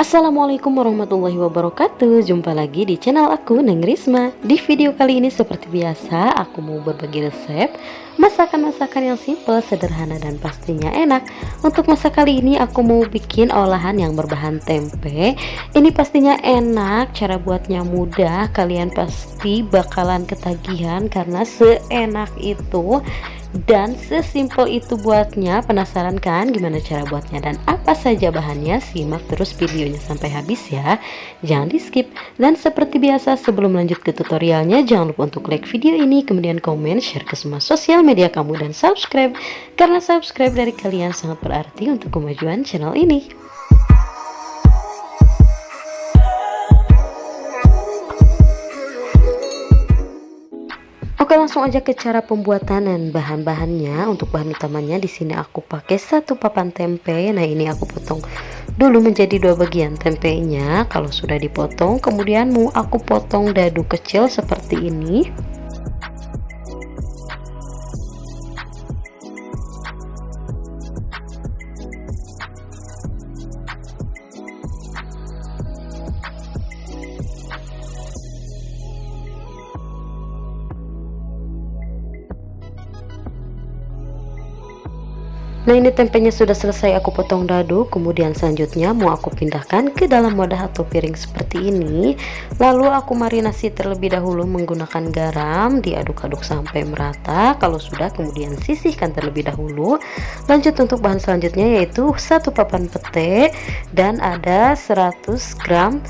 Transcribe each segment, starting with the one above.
Assalamualaikum warahmatullahi wabarakatuh. Jumpa lagi di channel aku, Neng Risma. Di video kali ini seperti biasa aku mau berbagi resep masakan-masakan yang simple, sederhana, dan pastinya enak. Untuk masak kali ini aku mau bikin olahan yang berbahan tempe. Ini pastinya enak, cara buatnya mudah. Kalian pasti bakalan ketagihan karena seenak itu dan sesimpel itu buatnya. Penasaran kan gimana cara buatnya dan apa saja bahannya? Simak terus videonya sampai habis ya, jangan di skip. Dan seperti biasa sebelum lanjut ke tutorialnya, jangan lupa untuk like video ini, kemudian komen, share ke semua sosial media kamu, dan subscribe, karena subscribe dari kalian sangat berarti untuk kemajuan channel ini. Oke, langsung aja ke cara pembuatan dan bahan-bahannya. Untuk bahan utamanya di sini aku pakai 1 papan tempe. Nah, ini aku potong dulu menjadi 2 bagian tempenya. Kalau sudah dipotong, kemudian mau aku potong dadu kecil seperti ini. Nah, ini tempenya sudah selesai aku potong dadu. Kemudian selanjutnya mau aku pindahkan ke dalam wadah atau piring seperti ini. Lalu aku marinasi terlebih dahulu menggunakan garam, diaduk-aduk sampai merata. Kalau sudah, kemudian sisihkan terlebih dahulu. Lanjut untuk bahan selanjutnya, yaitu 1 papan pete dan ada 100 gram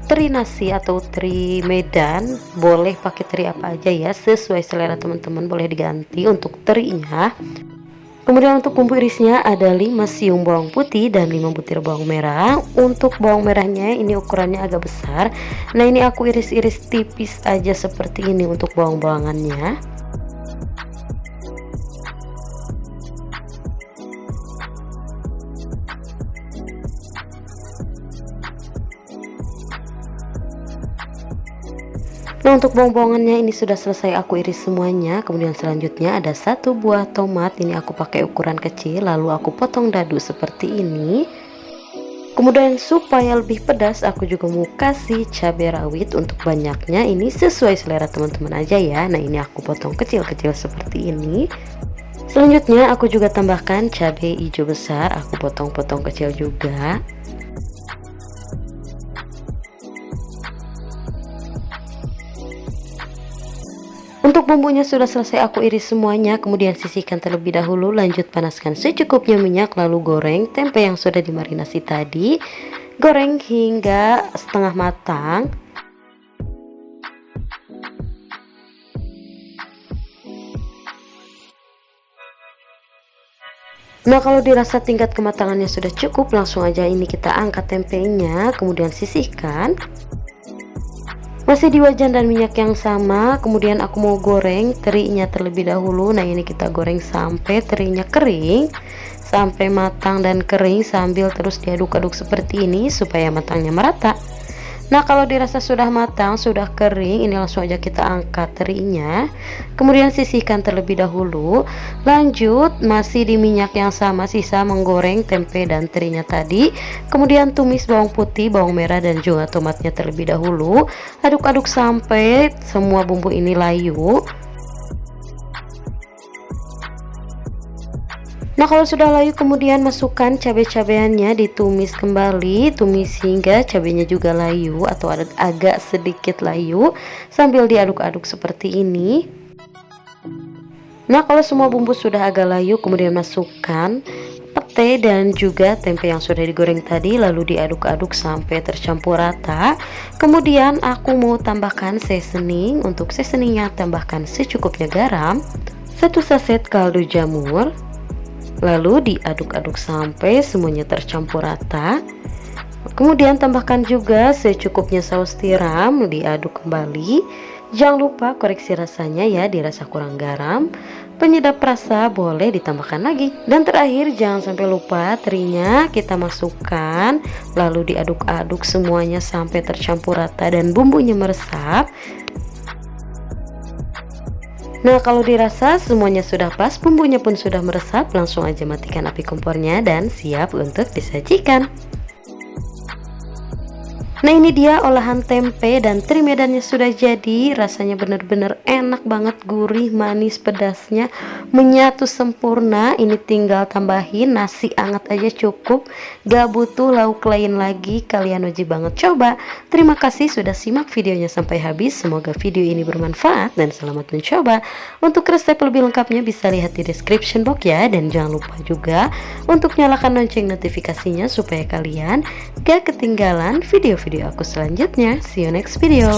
teri nasi atau teri Medan. Boleh pakai teri apa aja ya, sesuai selera teman-teman, boleh diganti untuk terinya. Kemudian untuk bumbu irisnya ada 5 siung bawang putih dan 5 butir bawang merah. Untuk bawang merahnya ini ukurannya agak besar. Nah, ini aku iris-iris tipis aja seperti ini untuk bawang-bawangannya. Nah, untuk bawang-bawangannya ini sudah selesai aku iris semuanya. Kemudian selanjutnya ada 1 buah tomat, ini aku pakai ukuran kecil, lalu aku potong dadu seperti ini. Kemudian supaya lebih pedas, aku juga mau kasih cabai rawit. Untuk banyaknya ini sesuai selera teman-teman aja ya. Nah, ini aku potong kecil-kecil seperti ini. Selanjutnya aku juga tambahkan cabai hijau besar, aku potong-potong kecil juga. Untuk bumbunya sudah selesai aku iris semuanya, kemudian sisihkan terlebih dahulu. Lanjut panaskan secukupnya minyak, lalu goreng tempe yang sudah dimarinasi tadi. Goreng hingga setengah matang. Nah, kalau dirasa tingkat kematangannya sudah cukup, langsung aja ini kita angkat tempenya, kemudian sisihkan. Masih di wajan dan minyak yang sama. Kemudian aku mau goreng terinya terlebih dahulu. Nah, ini kita goreng sampai terinya kering, sampai matang dan kering, sambil terus diaduk-aduk seperti ini supaya matangnya merata. Nah, kalau dirasa sudah matang, sudah kering, ini langsung aja kita angkat terinya, kemudian sisihkan terlebih dahulu. Lanjut masih di minyak yang sama, sisa menggoreng tempe dan terinya tadi. Kemudian tumis bawang putih, bawang merah, dan juga tomatnya terlebih dahulu. Aduk-aduk sampai semua bumbu ini layu. Nah, kalau sudah layu, kemudian masukkan cabai-cabeannya, ditumis kembali, tumis hingga cabenya juga layu atau agak sedikit layu, sambil diaduk-aduk seperti ini. Nah, kalau semua bumbu sudah agak layu, kemudian masukkan pete dan juga tempe yang sudah digoreng tadi, lalu diaduk-aduk sampai tercampur rata. Kemudian aku mau tambahkan seasoning. Untuk seasoningnya tambahkan secukupnya garam, 1 saset kaldu jamur. Lalu diaduk-aduk sampai semuanya tercampur rata. Kemudian tambahkan juga secukupnya saus tiram, diaduk kembali. Jangan lupa koreksi rasanya ya, dirasa kurang garam. Penyedap rasa boleh ditambahkan lagi. Dan terakhir jangan sampai lupa terinya kita masukkan, lalu diaduk-aduk semuanya sampai tercampur rata dan bumbunya meresap. Nah, kalau dirasa semuanya sudah pas, bumbunya pun sudah meresap, langsung aja matikan api kompornya dan siap untuk disajikan. Nah, ini dia olahan tempe dan teri medannya sudah jadi. Rasanya bener-bener enak banget, gurih, manis, pedasnya menyatu sempurna. Ini tinggal tambahin nasi anget aja cukup, gak butuh lauk lain lagi. Kalian wajib banget coba. Terima kasih sudah simak videonya sampai habis. Semoga video ini bermanfaat dan selamat mencoba. Untuk resep lebih lengkapnya bisa lihat di description box ya. Dan jangan lupa juga untuk nyalakan lonceng notifikasinya supaya kalian gak ketinggalan video-video aku selanjutnya. See you next video.